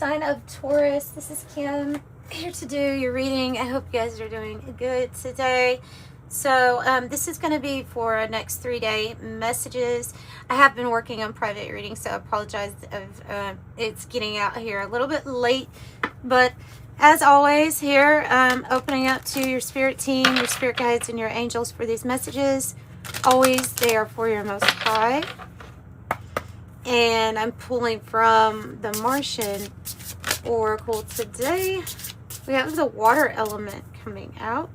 sign of Taurus. This is Kim here to do your reading. I hope you guys are doing good today. So this is going to be for next 3-day messages. I have been working on private reading, so I apologize if it's getting out here a little bit late. But as always, here opening up to your spirit team, your spirit guides, and your angels for these messages. Always, they are for your most high. And I'm pulling from the Martian Oracle today. We have the water element coming out.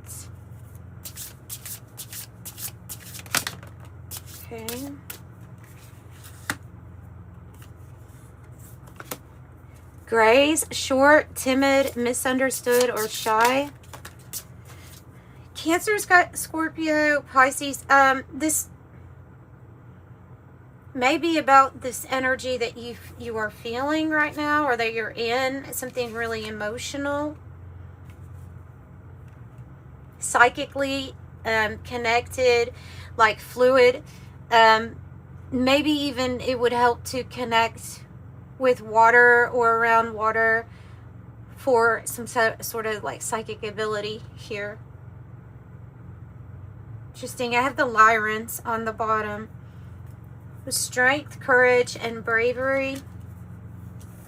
Okay. Grays, short, timid, misunderstood, or shy. Cancer, Scorpio, Pisces. This may be about this energy that you are feeling right now, or that you're in. Something really emotional, psychically connected, like fluid. Maybe even it would help to connect with water or around water for some sort of like psychic ability here. Interesting. I have the Sirens on the bottom. With strength, courage, and bravery.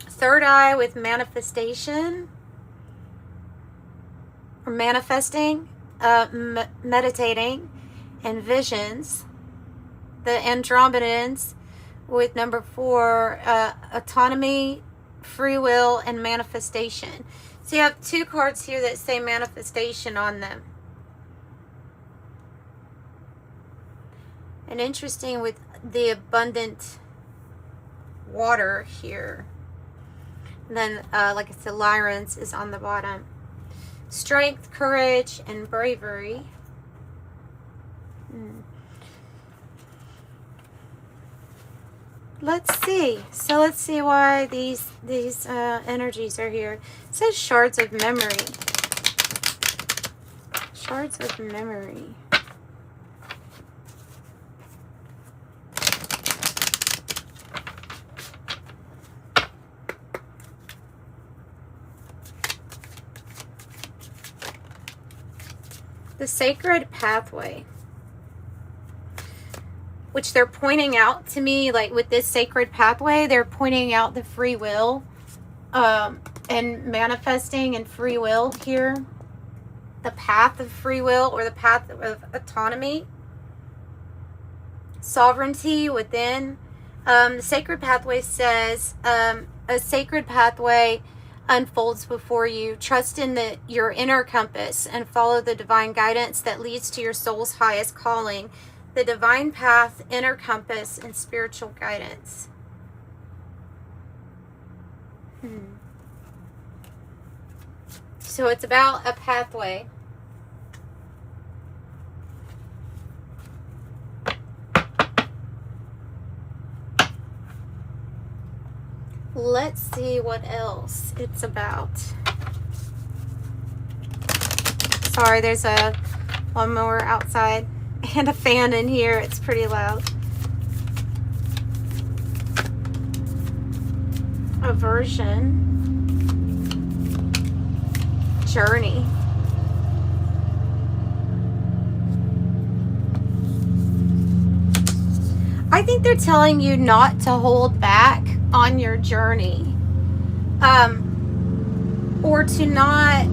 Third eye with manifestation. Or manifesting. Meditating. And visions. The Andromedans with number 4. Autonomy, free will, and manifestation. So you have 2 cards here that say manifestation on them. And interesting with the abundant water here. And then, like I said, Sirens is on the bottom. Strength, courage, and bravery. Let's see. So let's see why these energies are here. It says shards of memory. Shards of memory. The sacred pathway, which they're pointing out to me, like with this sacred pathway, they're pointing out the free will and manifesting and free will here. The path of free will, or the path of autonomy, sovereignty within. The sacred pathway says a sacred pathway unfolds before you. Trust in your inner compass and follow the divine guidance that leads to your soul's highest calling. The divine path, inner compass, and spiritual guidance. So it's about a pathway. Let's see what else it's about. Sorry, there's a lawnmower outside and a fan in here. It's pretty loud. Aversion. Journey. I think they're telling you not to hold back on your journey, or to not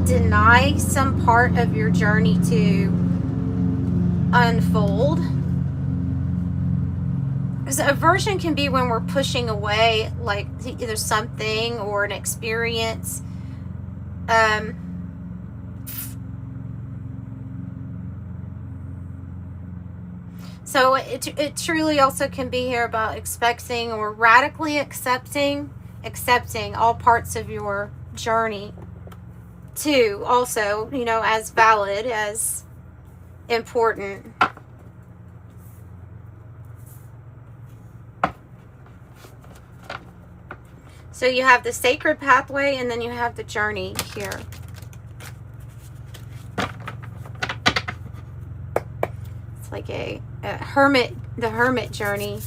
deny some part of your journey to unfold. Because aversion can be when we're pushing away like either something or an experience. So it truly also can be here about expecting or radically accepting all parts of your journey too, also, you know, as valid, as important. So you have the sacred pathway, and then you have the journey here. It's like a hermit, the hermit journey.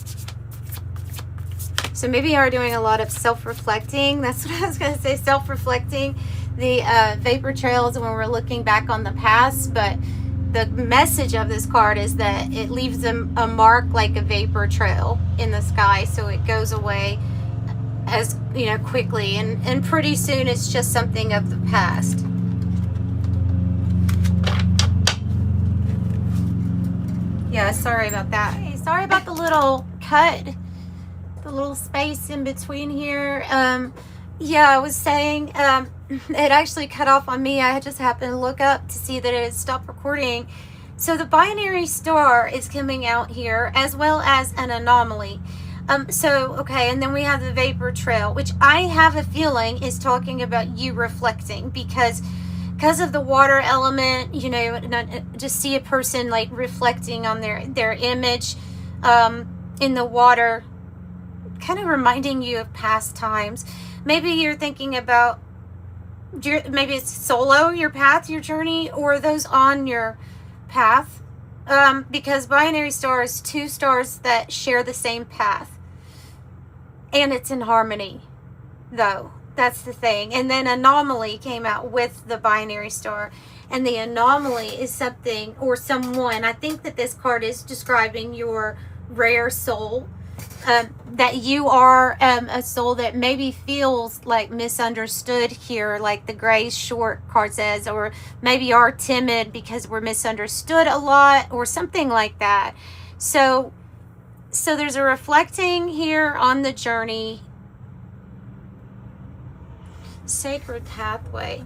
So maybe you are doing a lot of self-reflecting. That's what I was going to say, self-reflecting. The vapor trails when we're looking back on the past, but the message of this card is that it leaves a mark like a vapor trail in the sky, so it goes away as quickly, and pretty soon it's just something of the past. Yeah, sorry about that. Hey, sorry about the little cut, the little space in between here. Yeah, I was saying it actually cut off on me. I just happened to look up to see that it had stopped recording. So the binary star is coming out here, as well as an anomaly. Okay, and then we have the vapor trail, which I have a feeling is talking about you reflecting, because of the water element, just see a person like reflecting on their image in the water, kind of reminding you of past times. Maybe you're thinking about maybe it's solo, your path, your journey, or those on your path, because binary star is two stars that share the same path, and it's in harmony, though. That's the thing. And then anomaly came out with the binary star, and the anomaly is something or someone. I think that this card is describing your rare soul, that you are a soul that maybe feels like misunderstood here, like the gray short card says, or maybe are timid because we're misunderstood a lot, or something like that. So there's a reflecting here on the journey. Sacred pathway.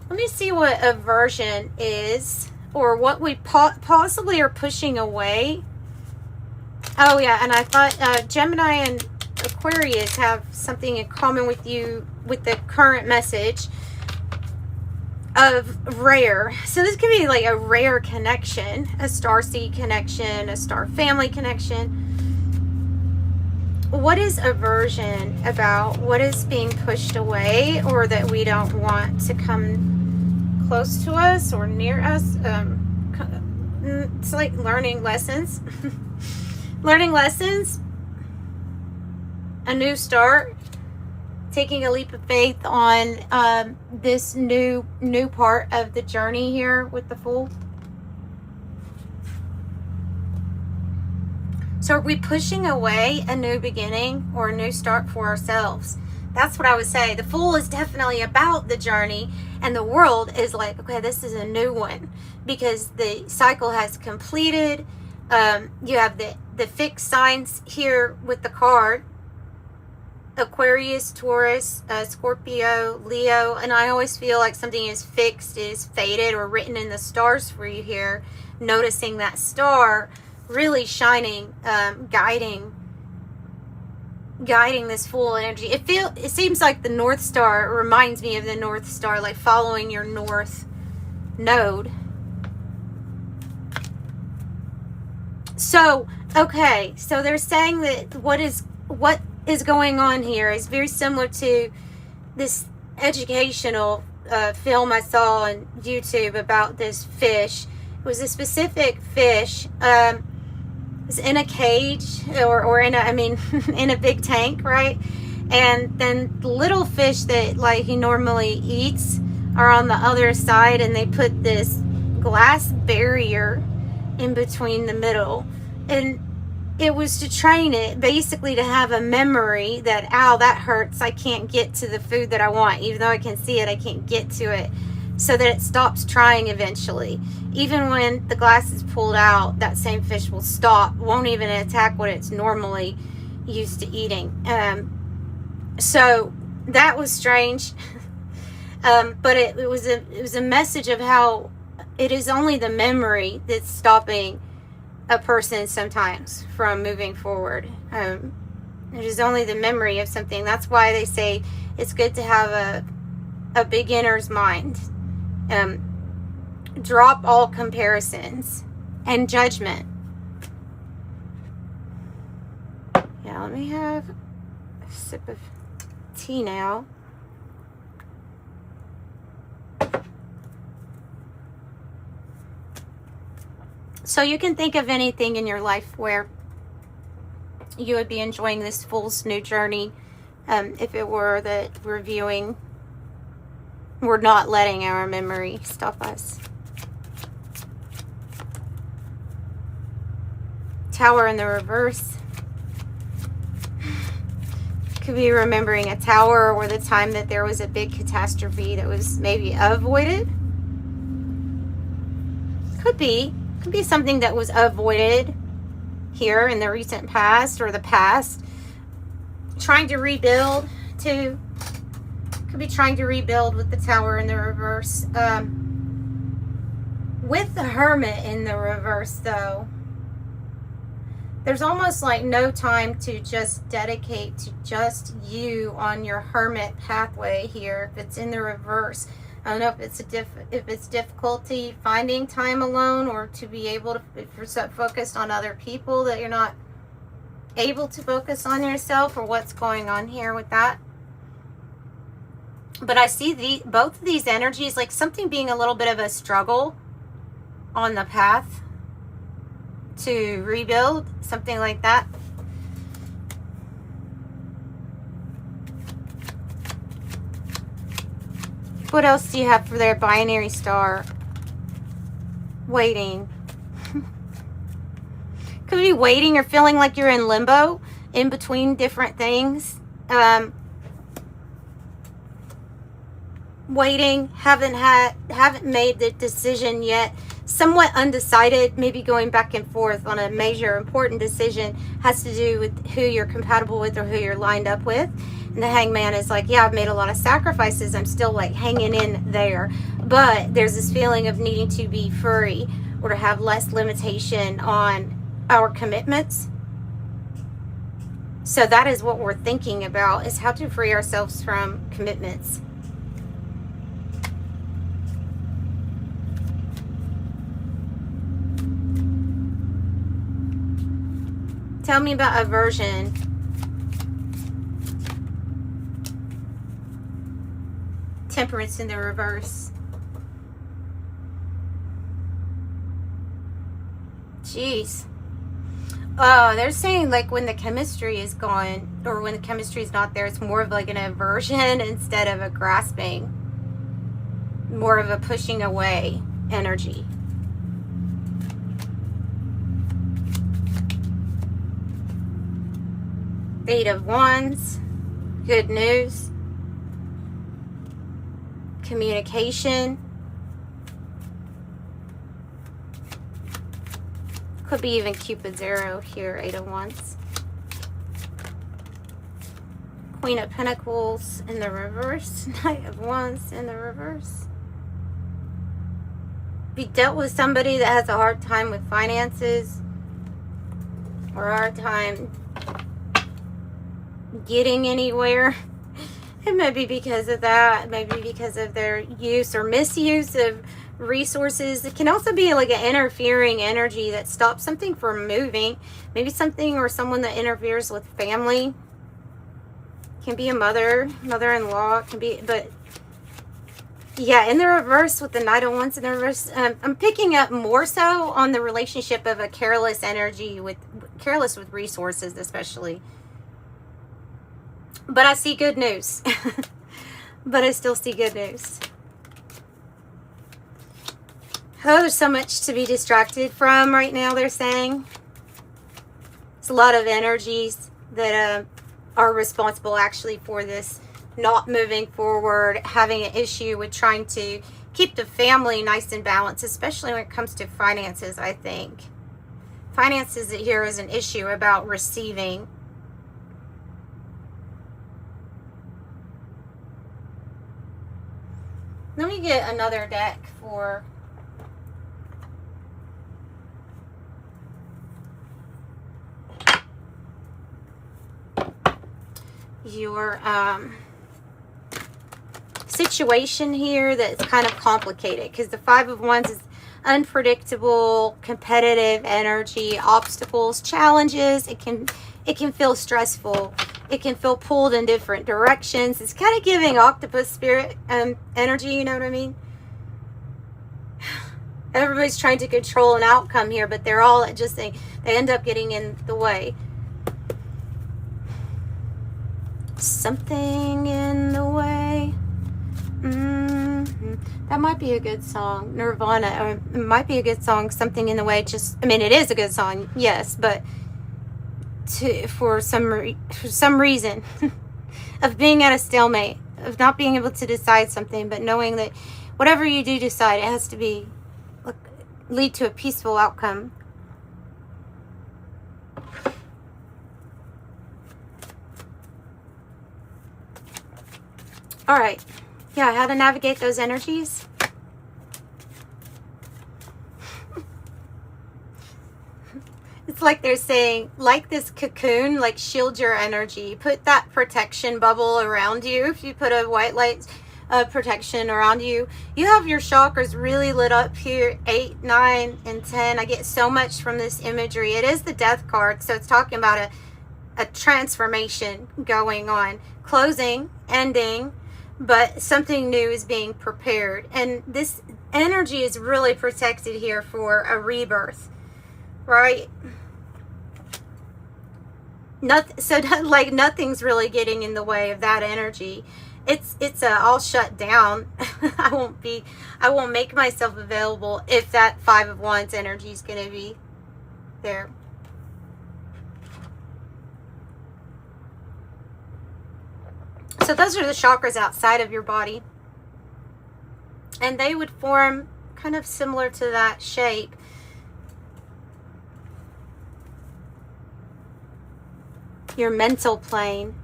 Let me see what aversion is, or what we possibly are pushing away. Oh yeah, and I thought Gemini and Aquarius have something in common with you with the current message of rare. So this could be like a rare connection, a starseed connection, a star family connection. What is aversion about? What is being pushed away, or that we don't want to come close to us or near us? It's like learning lessons. Learning lessons, a new start, taking a leap of faith on this new part of the journey here with the Fool. So are we pushing away a new beginning or a new start for ourselves? That's what I would say. The Fool is definitely about the journey, and the World is like, okay, this is a new one, because the cycle has completed. You have the fixed signs here with the card: Aquarius, Taurus, Scorpio, Leo. And I always feel like something is fixed, is fated, or written in the stars for you here. Noticing that star really shining, guiding this Fool energy. It seems like the North Star reminds me of the North Star, like following your North Node. So, okay, so they're saying that what is going on here is very similar to this educational film I saw on YouTube about this fish. It was a specific fish. It was in a cage, or in a big tank, right? And then the little fish that like he normally eats are on the other side, and they put this glass barrier in between the middle, and it was to train it basically to have a memory that, ow, that hurts, I can't get to the food that I want, even though I can see it, I can't get to it, so that it stops trying eventually. Even when the glass is pulled out, that same fish will stop, won't even attack what it's normally used to eating. So that was strange. But it was a message of how it is only the memory that's stopping a person sometimes from moving forward. It is only the memory of something. That's why they say it's good to have a beginner's mind. Drop all comparisons and judgment. Yeah, let me have a sip of tea now. So you can think of anything in your life where you would be enjoying this Fool's New Journey if it were that we're not letting our memory stop us. Tower in the reverse. Could be remembering a tower or the time that there was a big catastrophe that was maybe avoided. Could be something that was avoided here in the recent past or the past. Trying to rebuild too. Could be trying to rebuild with the Tower in the reverse. With the Hermit in the reverse though, there's almost like no time to just dedicate to just you on your Hermit pathway here. If it's in the reverse, I don't know if it's difficulty finding time alone, or to be able to, if you're so focused on other people that you're not able to focus on yourself, or what's going on here with that. But I see both of these energies like something being a little bit of a struggle on the path to rebuild, something like that. What else do you have for their binary star? Waiting. Could be waiting or feeling like you're in limbo in between different things. Waiting, haven't made the decision yet. Somewhat undecided, maybe going back and forth on a major important decision. Has to do with who you're compatible with or who you're lined up with. And the Hangman is like, yeah, I've made a lot of sacrifices. I'm still like hanging in there. But there's this feeling of needing to be free or to have less limitation on our commitments. So that is what we're thinking about, is how to free ourselves from commitments. Tell me about aversion. Temperance in the reverse. Jeez. Oh, they're saying like when the chemistry is gone, or when the chemistry is not there, it's more of like an aversion instead of a grasping. More of a pushing away energy. Eight of Wands. Good news. Communication. Could be even Cupid's arrow here. Eight of Wands. Queen of Pentacles in the reverse. Knight of Wands in the reverse. If you dealt with somebody that has a hard time with finances, or a hard time getting anywhere, it may be because of that. It may be because of their use or misuse of resources. It can also be like an interfering energy that stops something from moving. Maybe something or someone that interferes with family. Can be a mother-in-law. Can be, but yeah, in the reverse with the Knight of Wands in the reverse, I'm picking up more so on the relationship of a careless energy careless with resources, especially. But I see good news. But I still see good news. Oh, there's so much to be distracted from right now, they're saying. It's a lot of energies that are responsible actually for this not moving forward, having an issue with trying to keep the family nice and balanced, especially when it comes to finances, I think. Finances here is an issue about receiving. Let me get another deck for your situation here that's kind of complicated, because the Five of Wands is unpredictable, competitive energy, obstacles, challenges. It can feel stressful. It can feel pulled in different directions. It's kind of giving octopus spirit energy, you know what I mean? Everybody's trying to control an outcome here, but they're all just they end up getting in the way. Something in the way. That might be a good song. Nirvana, or it might be a good song. Something in the way. Just, I mean, it is a good song, yes, but for some reason of being at a stalemate, of not being able to decide something, but knowing that whatever you do decide, it has to be lead to a peaceful outcome. All right. Yeah, how to navigate those energies. It's like they're saying, like this cocoon, like shield your energy. Put that protection bubble around you. If you put a white light protection around you, you have your chakras really lit up here, 8, 9, and 10. I get so much from this imagery. It is the death card, so it's talking about a transformation going on. Closing, ending, but something new is being prepared. And this energy is really protected here for a rebirth, right? So like nothing's really getting in the way of that energy. It's all shut down. I won't make myself available if that 5 of Wands energy is going to be there. So those are the chakras outside of your body, and they would form kind of similar to that shape. Your mental plane.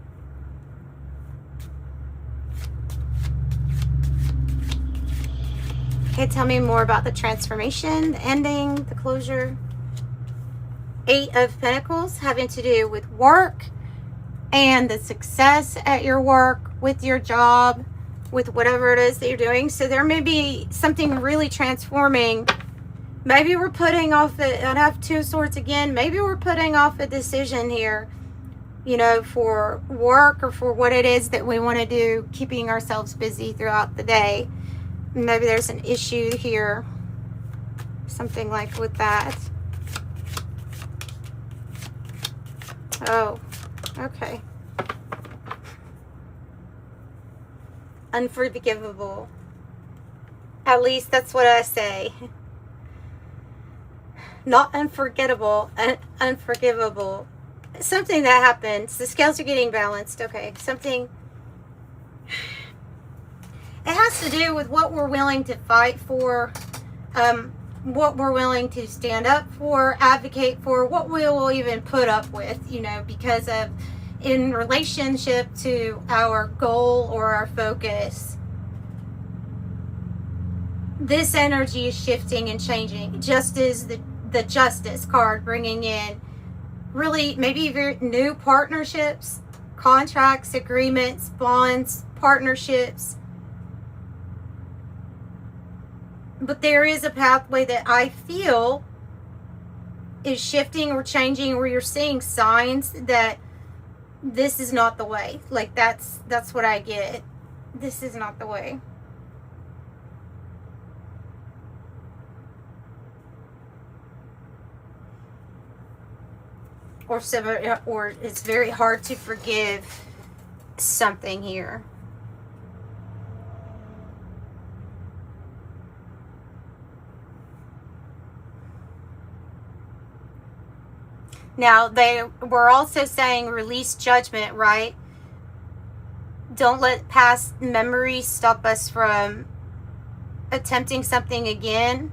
Okay, tell me more about the transformation, the ending, the closure. 8 of Pentacles, having to do with work and the success at your work, with your job, with whatever it is that you're doing. So there may be something really transforming. Maybe we're putting off I'd have 2 of Swords again. Maybe we're putting off a decision here, you know, for work or for what it is that we want to do, keeping ourselves busy throughout the day. Maybe there's an issue here, something like with that. Oh, okay. Unforgivable. At least that's what I say. Not unforgettable, unforgivable. Something that happens. The scales are getting balanced. Okay, something. It has to do with what we're willing to fight for, what we're willing to stand up for, advocate for, what we will even put up with, you know, because of, in relationship to our goal or our focus. This energy is shifting and changing, just as the Justice card bringing in really maybe very new partnerships, contracts, agreements, bonds, partnerships. But there is a pathway that I feel is shifting or changing, where you're seeing signs that this is not the way. Like that's what I get. This is not the way. Or it's very hard to forgive something here. Now, they were also saying release judgment, right? Don't let past memories stop us from attempting something again,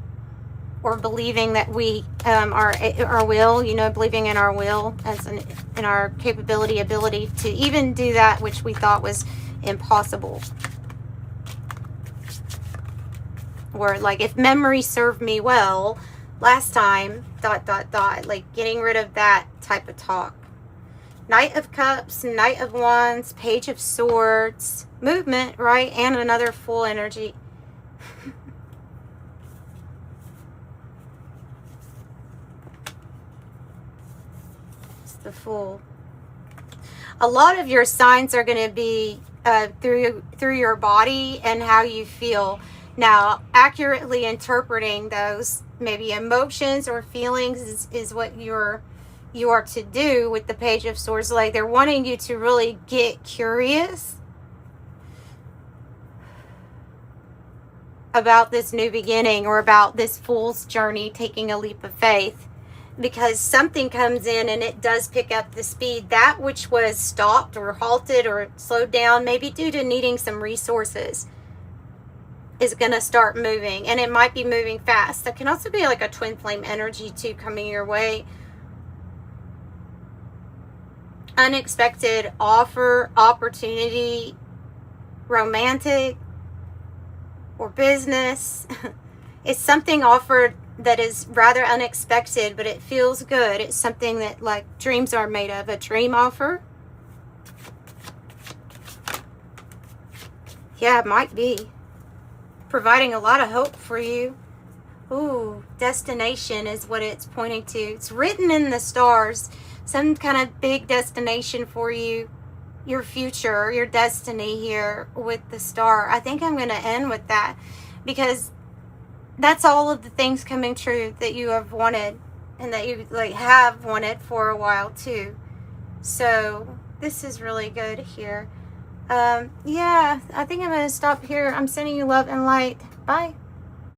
or believing that we our will, you know, believing in our will as in our ability to even do that which we thought was impossible. Or like, if memory served me well last time, ... like getting rid of that type of talk. Knight of Cups, Knight of Wands, Page of Swords, movement, right? And another full energy. It's the Fool. A lot of your signs are going to be through your body and how you feel. Now, accurately interpreting those maybe emotions or feelings is what you're you are to do with the Page of Swords. Like, they're wanting you to really get curious about this new beginning, or about this fool's journey, taking a leap of faith, because something comes in and it does pick up the speed. That which was stopped or halted or slowed down, maybe due to needing some resources, is going to start moving, and it might be moving fast. That can also be like a twin flame energy too, coming your way. Unexpected offer, opportunity, romantic, or business. It's something offered that is rather unexpected, but it feels good. It's something that, like, dreams are made of. A dream offer. Yeah, it might be. Providing a lot of hope for you. Ooh, destination is what it's pointing to. It's written in the stars. Some kind of big destination for you. Your future, your destiny here with the star. I think I'm going to end with that, because that's all of the things coming true that you have wanted, and that you like have wanted for a while too. So this is really good here. Yeah, I think I'm going to stop here. I'm sending you love and light. Bye.